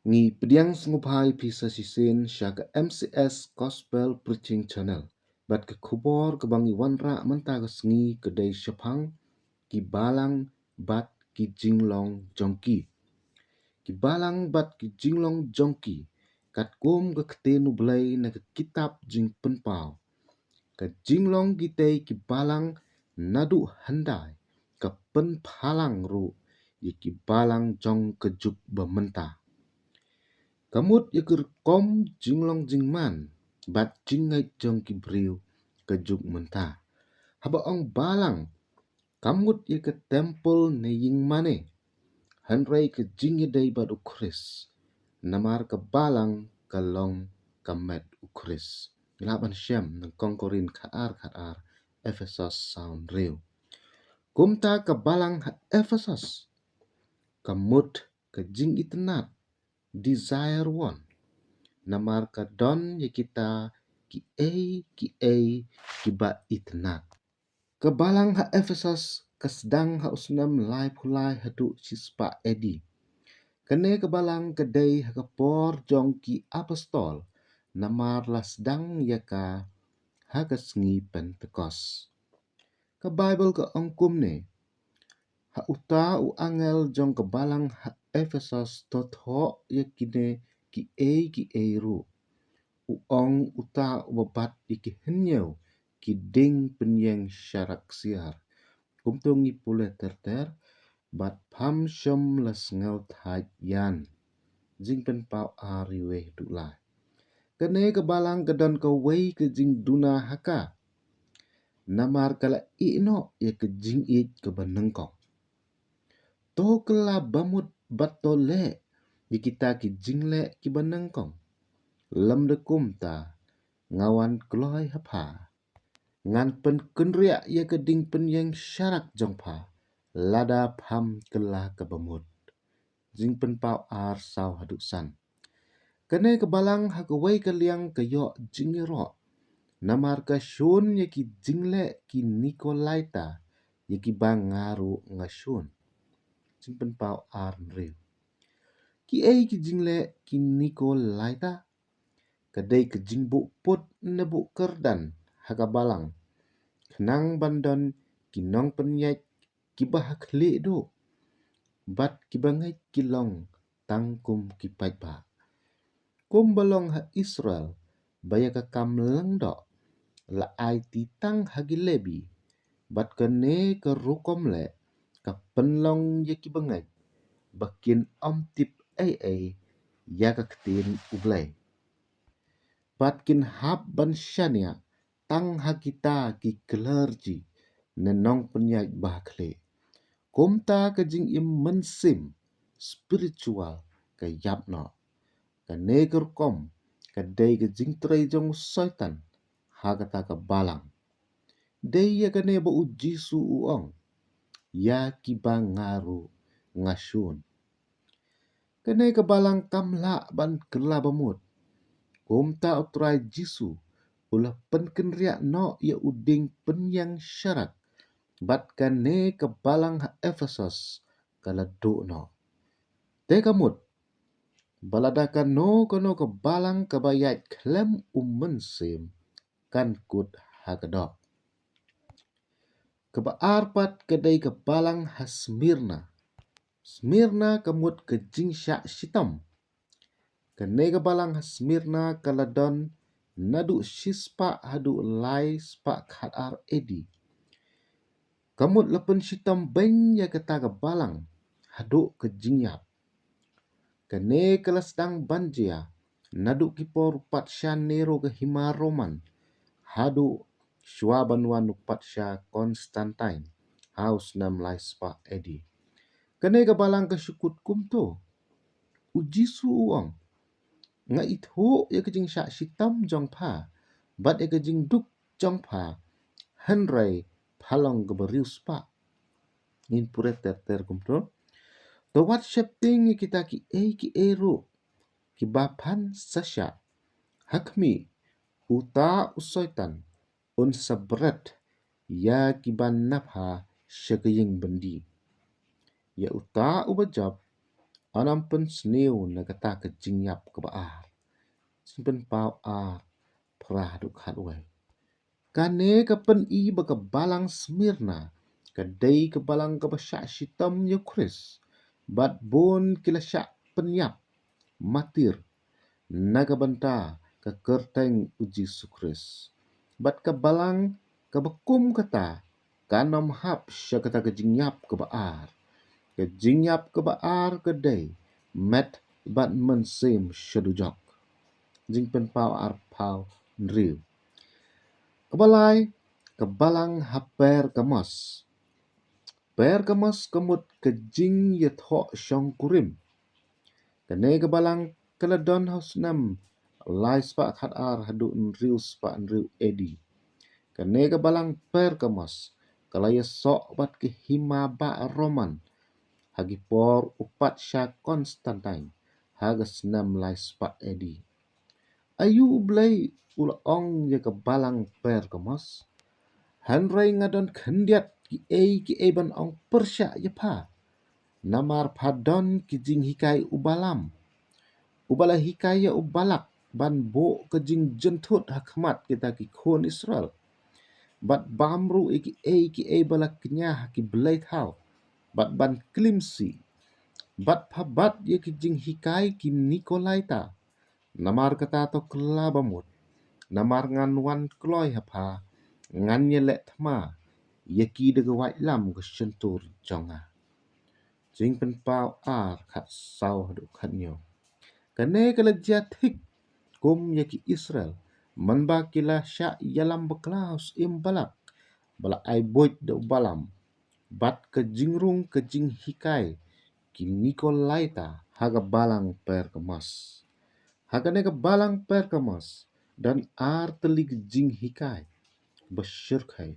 Ngi pediang sngubhai pisa sisin syaga MCS Gospel Preaching Channel. Bat ke kubor ke bangi wanra menta ke sengi kedai syapang ki balang bat ki jinglong jongki. Ki balang bat ki jinglong jongki. Kat kum ke ketenu belai na ke kitab jing penpau. Ke jinglong gitei ki balang nadu handai. Ke penpalang ru ye ki balang jong kejuk bementah. Kamut ye kom jinglong jingman bat jingai jong ki briu kejuk mentah. Haba ong balang kamut ye ke tempel ne ying mane. Hanrai ke jing ye dai bat ukris. Namar ke balang kalong kamet ukris. Laban syam nang kongkorin khaar Ephesus sound riu. Kumta ke balang Ephesus. Kamut ke jing itenat. Desire one. Namar ka don ye kita ki ba itnat. Kebalang ha Ephesus kasdang ha usnam lai pulai hadu sispa edi. Kene kebalang kedai ha kapor jong ki apostol. Namar lasdang yaka ha kasngi Pentecost. Ke Bible ke ongkum ne. Ha uta u angel jong kebalang ha Ephesus totho ye kine ki ru. Uong uta ubabat iki henyau ki ding penyeng syarak siar. Kumtungi pule terter bat pam syom las ngau thaj yan. Jing pen pau ariwe dulai. Kene kebalang kedon ke wei ke jing duna haka. Namar kala ino ye ke jing it ke benengkong. To kela bamut bat to le ye kita ki jing le ki benengkong. Lam de kumta ngawan kloy hapa ngan pen kenriak ye keding pen yang syarak jongpa lada pham kela kebamut jing pen pau ar saw hadusan kene kebalang hakawai kaliang kayo jingiro namar ka shun ye ki jingle ki Nikolaita ye ki bangaru ngashun jing pen pau ar nriu ki ki jingle ki Nikolaita kadai ke jingbu put nebu kerdan hakabalang kenang bandon kinong penyait kibah kli do bat kibangai kilong tangkum kipai ba kum balong ha Israel baya ka kamleng do la ai titang hagilebi bat kene ke rukom le ka penlong ye kibangai bakin omtip ai ya ka ketin ublai Patkin hap ban syania tang hakita ki kelerji nenong penyai bakle. Kumta ke jing im mensim spiritual ke yapno. Ke neger kom ke day ke jing tray jong soitan hakata ke balang. Day ya ke nebo ujisu uong ya ki bangaru ngasyun. Kene ke balang kamla ban kelabamut. Kumta utrai Jisu ulah penkenriak no ya uding penyang syarak bat kane ke balang ha Ephesus kala do no. Te kamut balada no kono ke balang ke bayat klem umensim kan kut hagadok. Kebaarpat kedai ke balang ha Smirna. Smirna kamut ke jingsyak sitam. Kene ke balang ha Smirna kaladon nadu sispa hadu lai spa khatar edi. Kamut lepen sitam beng ya kata ke balang hadu ke jingyap. Kene kelasdang banjia nadu kipor patsya Nero ke himaroman hadu swabanwan patsya Constantine haus nam lai spa edi. Kene ke balang ke syukut kumto ujisu uang nga itho ya kejing syak sitam jong pha bat ya kejing duk jong pha henrai phalong geberius pa in pure ter kumto to what shaping kita ki ero ki bapan sasya hakmi uta usoitan un sabret ya ki ban napha syagaying bendi ya uta ubajab Anam pen sniu na kata ke jingyap ke baar. Simpen pau perah duk hatway. Kane ke pen I baka balang Smirna. Kadai ke balang ke basyak shitam Yukris. Bat bon kila syak penyap. Matir. Naga banta ke kerteng uji sukris. Bat ke balang ke bekum kata. Kanom hap syak kata ke jingyap ke baar. Ke jingyap ke baar ke day. Met bat mensim syedujok. Jing pen pau pau nriu. Kebalai kebalang haper kemos. Per kemos kemut ke jing yethok syong kurim. Kene kebalang keledon haus nam. Lai spak khat hadu nriu spak nriu edi. Kene kebalang per kemos. Kalaya sok bat ke hima ba roman. Hagi por upat sya Constantine. Haga senam lai spak edi. Ayu blai ulong ye kebalang per kemos. Hanrai ngadon kendiat ki e ban ong persya ye pa. Namar padon ki jing hikai ubalam. Ubala hikai ya ubalak ban bo ke jing jentut hakmat kita ki khon Israel. Bat bamru ki e balak kenyah ki belai thau. Bat ban klimsi. Bat pabat ye ki jing hikai ki Nikolaita. Namar kata to kelabamut. Namar nganwan kloy hapa. Ngan ye lek thma. Ye ki de white lam ke sentur jonga. Jing pen pau khat sau hadu khat nyo. Kane kala jathik kum ye ki Israel. Manba kila syak yalam beklaus balak. Balak ai boit de balam. Bat ke jingrung ke jing hikai. Ki Nikolaita haga balang per kemas. Hagane ke balang per kemas. Dan telig jing hikai. Besyurkai.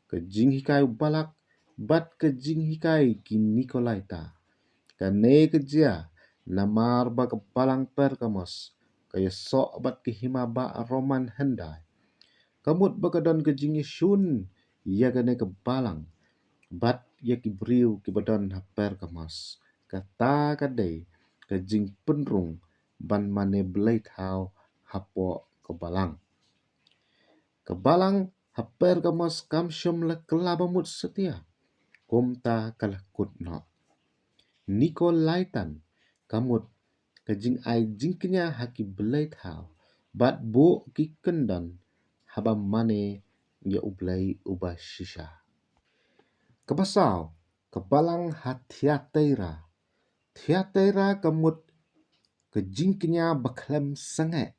Ke jing hikai balak. Bat ke jing hikai ki Nikolaita. Kane ke jia. Namar ba ke balang per kemas. Kaya sok bat ke hima ba roman hendai. Kamut ba ke don ke jing Yeshun. Ya kane ke balang. Bat ya ki briu ki badan per kemas. Kata kadai ke jing penrung. Ban mane belai thau hapo ke balang. Kebalang haper kemas kam syum le kelabamut setia. Kumta kalakut no. Nikolaitan kamut kejing ai jingknya haki belai thau. Bat bo ki kendan haba mane ya ublai ubah shisha. Kebasau kebalang hatiatera. Tiatera kamut kejingknya baklem sangat.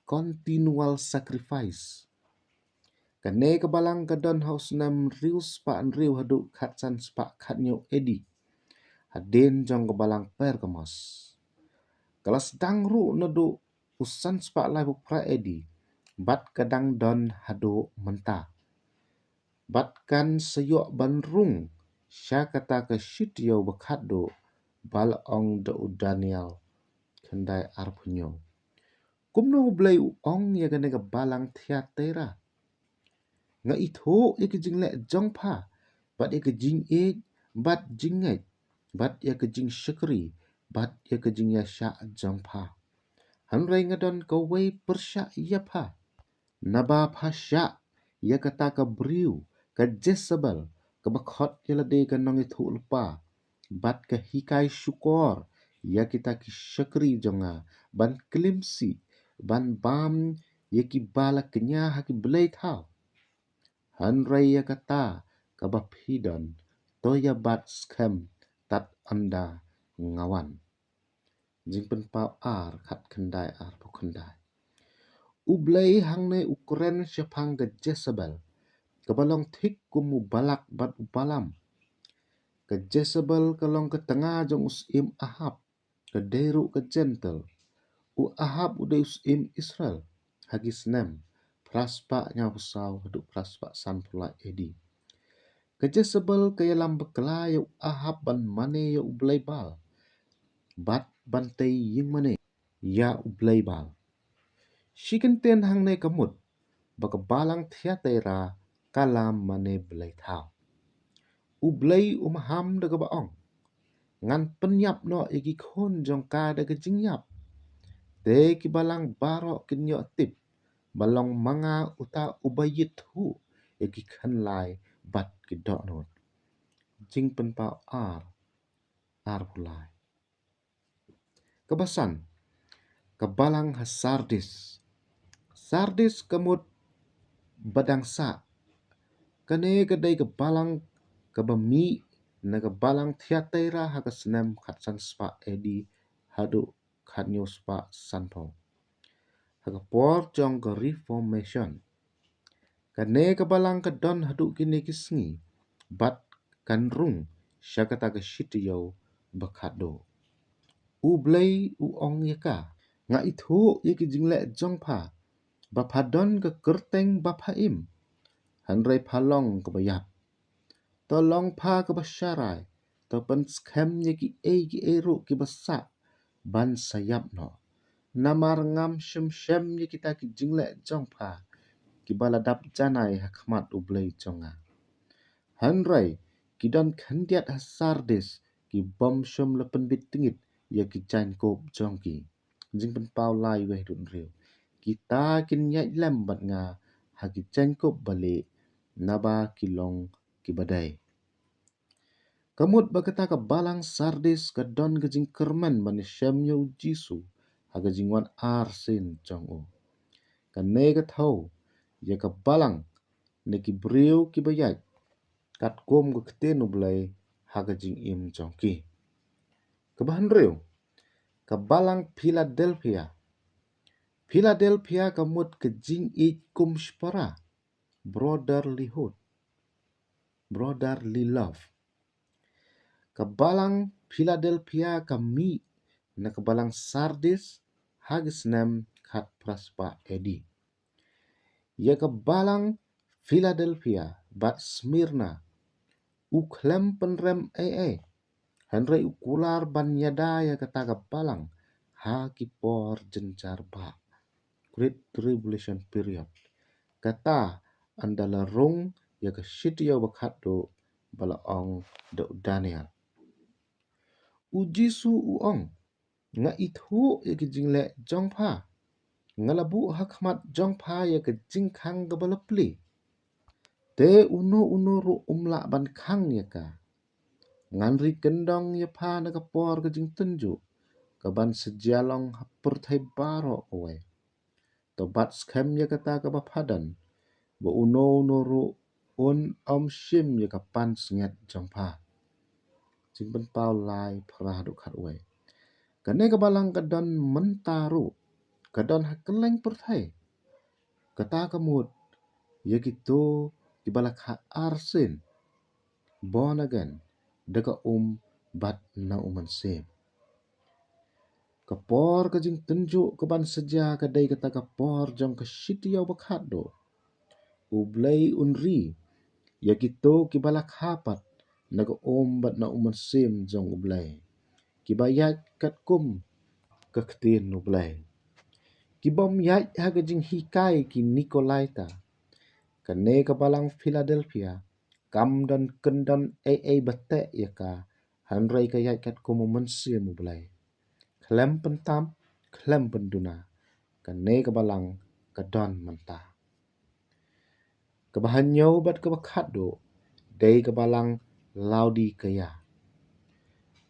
Continual sacrifice. Kane kebalang kedon haus nam riu spak riu hadu khatsan spak khatnyo edi. Haden jong kebalang per kemos. Kelas dang ru nadu usan spak lai pra edi. Bat kadang don hadu mentah. Bat kan seyok banrung. Sya kata ke syityo bekat do. Bal ong de Daniel. Kendai arpunyo. Kumno blai ong ya kane kebalang tiatera. Nga itu ya ke jing lek jong pa. Bat ya ke jing bat jingait. Bat ya ke jing syukri. Bat ya ke jing ya syak jong pa. Hanrai ngadon kawai persyak ya pa. Naba pa syak ya kata ke briu. Ke Jezebel. Ke bakhot ya lade ke nong itu lupa. Bat ke hikai syukor. Ya kita ki syukri jonga. Ban kelimsi. Ban bam ya ki bala kenya haki belai thau. Hanrai ya kata kabaphidan toya bat scam tat anda ngawan. Jingpen pau khat kendai pu kendai. Ublai hangne Ukraine syapang ke Jezebel. Kebalong thik kumu balak bat ubalam. Ke Jezebel kalong ke tengah jong usim Ahab. Ke deru ke gentle. Ahab udah usim Israel. Hagis nem. Praspa nyawusau hadu praspa sanpula edi. Kerja sebel kaya lambek kelayu Ahab ban mane ya ublai bal. Bat bantai ying mane ya ublai bal. Shiken ten hang ne kamut. Baka balang tiatera kalam mane belai thau. Ublai umaham daga baong. ngan penyap no iki khon jong ka da ke jingyap te ki balang baro kinyo tip balong manga uta ubayit hu iki khan lai bat ki do no jing pen pa ar pulai kebasan kebalang ha sardis kemut badang sa kane kedai kebalang kebami na kebalang thiatera ha kesnem khatsan spa edi hadu khanyo spa sanpo ha por jong ke reformation kane kebalang kedon hadu kini kisngi bat kanrung syakata ke shitiyo bakado u blai u ong yaka nga ithu yaki jingle jongpha baphadon ke kerteng baphaim hanrei phalong ke bayap tolong pha ke basyarai to pen scam yaki ki eru ki basa ban sayap no namar ngam shem yaki ta ki jingle jongpha ki baladap janai hakmat u blai jonga hanrei kidon khandiat hasardis ki bom shom lepen bit tingit ya ki chain kop jongki jing pen pau lai we dun riu kita kin yai lem bat nga ha ki chain kop bale naba kilong ki badai kamut bakata ka balang sardis ka don ka jing kerman man shem yo jisu ha ka jing wan ar sin jong o ka ne ka thau ya ka balang ne ki briu ki bayat kat kom ka kten ublai ha ka jing im jongki kabahan riu ka balang Philadelphia kamut ke jing it kum spara brotherly love kabalang Philadelphia kami na kabalang sardis hagis nem khat praspa edi ya kabalang Philadelphia bat Smyrna uklem penrem Henry ukular ban yada ya kata kabalang ha kipor jencar ba Great Tribulation period kata andala rong ya ka shitya bakhat do balaong do Daniel ujisu uong nga ithu ya ki jingle jongpha ngalabu hakmat jongpha ya ka jingkhang gabalapli te uno ru umla ban khang ya ka nganri kendong ya pha na ka por ka jing tenju ka ban sejalong hapurthai baro owe to bat scam ya kata ka bapadan bo uno ru un shim ya ka pan snget jongpha jing ban pau lai phra du khat owe kane ka balang ka don mentaru ka don hakeleng purthai kata ka mut ya gitu ki balak ha arsin born again daga bat na uman sem kapor ka jing tenju ka ban seja ka dai kata kapor jong ka shitiyaw bakhat do ublai unri ya gitu ki balak hapat naga bat na uman sem jong ublai ki bayat kat kum ka ktin ublai ki bom yat ha ka jing hikai ki Nicolaita kane ka balang Philadelphia kam dan kendon bate ya ka hanrai ka yat kat kum uman sem ublai klem pentam klem penduna kane ka balang ka don manta kabahanyo bat ka bakhat do dei ka balang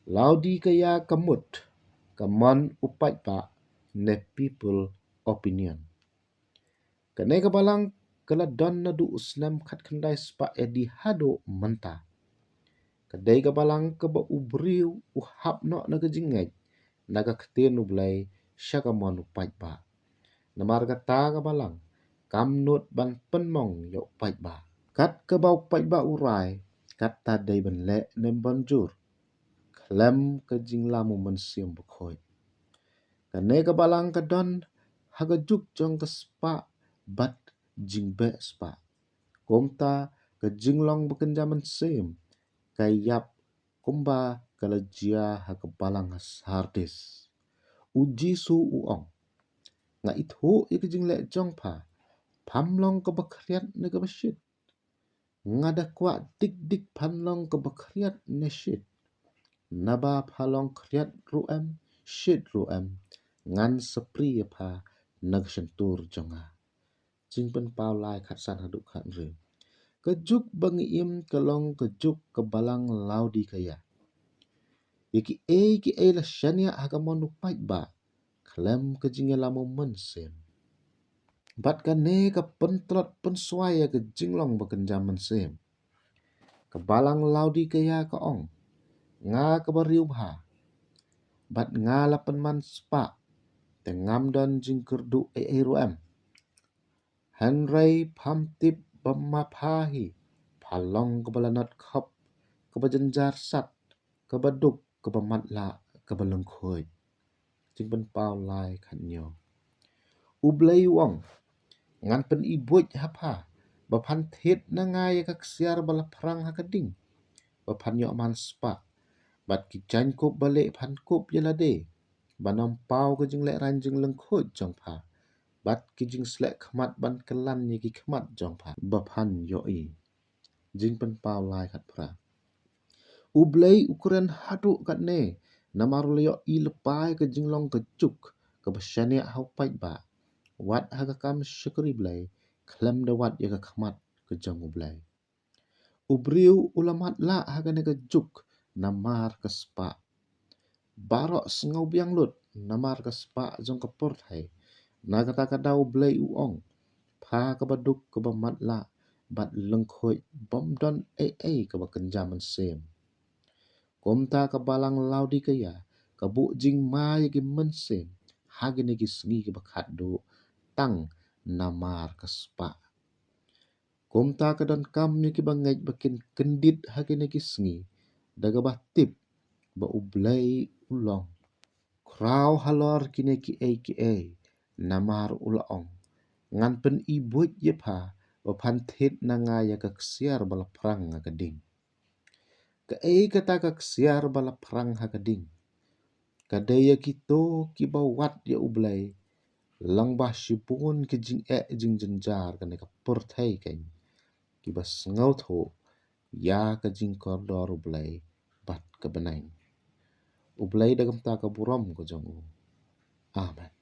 Laudi kaya kamut kamon upat pa ne people opinion kane ka balang kala don na du usnam khat khandai spa edi hado manta kadai ka balang ka ba ubriu u hap no na ka jingai naga kten ublai syakamon upat ba namar kata ka balang kam not ban penmong yo upat ba kat ka ba upat ba urai kat ta dai ban le nem bonjur klem ka jingla mu mensiam bukhoi kane ka balang ka don haga juk jong ka spa bat jingbe spa komta ka jinglong bekenja mensim kayap kumba kalajia ha ka balang hardis uji su uong nga ithu ik jingle jongpha phamlong ka bakhriat ne ka bashit ngada kwa dik phanlong ka bakhriat ne shit naba phalong kriat ruem, shit ruem, ngan sepri pa nag sentur jonga. Jing pen pau lai khat san haduk khat re. Kejuk bangiim kelong kejuk kebalang laudi kaya. Iki la shania hagamon upai ba. Klem kejinge lamu mensem. Bat kane ka pentrot pensuaya ke jinglong bekenjam mensem. Kebalang laudi kaya ka ong. Nga kebariu bha. Bat nga lapen man spa. Tengam dan jingkerdu ruem. Henry pamtip bemapahi. Palong kebalanat khop. Kebajenjar sat. Kebaduk kebamatla kebalengkhoy. Jingpen pau lai khanyo. Ublay wong. Ngan pen ibuj hapa. Bapan thet na ngay kaksiar bala perang hakading. Bapan yok man spa. Bat kijan kup balik pan kup yelade. Banam pau kejing lek ranjing lengkut jong pa. Bat kijing selek kemat ban kelan yiki kemat jong pa. Bapan yoi. Jing pen pau lai kat pra. Ublay ukuran haduk kat ne. Namaru leo i lepai kejing long kejuk. Kebesyaniak hau pait ba. Wat hagakam syukuri blay. Klem dawat yaga kemat kejong ublay. Ubriu ulamat la hagane kejuk. Namar kespa. Barok sengau biang lut. Namar kespa jong kepurt hai. Nagata kadau blay uong. Pa kebaduk kebamat la. Bat lengkhoy bomdon kebakenjaman sem. Komta kebalang laudi kaya. Kebuk jing ma yagi mensem. Hagine gisngi kebakat do. Tang namar kespa. Komta kedan kam yaki bangaj bakin kendit hagine gisngi. Dagabah tip. Ba ublay ulong. Krau halor kine ki namar ulaong. Ngan pen ibuj yepa. Bapantit na nga ya kaksiar bala perang hakading. Kata kaksiar bala perang hakading. Kadaya kito kibawat ya ublay. Lang bah sipun ke jing jing jenjar kane ka perthai kain. Kibas ngau tho ya ka jing koridor ublay bat kebenain. Ublay dagam ta ka buram ko jong. Amen.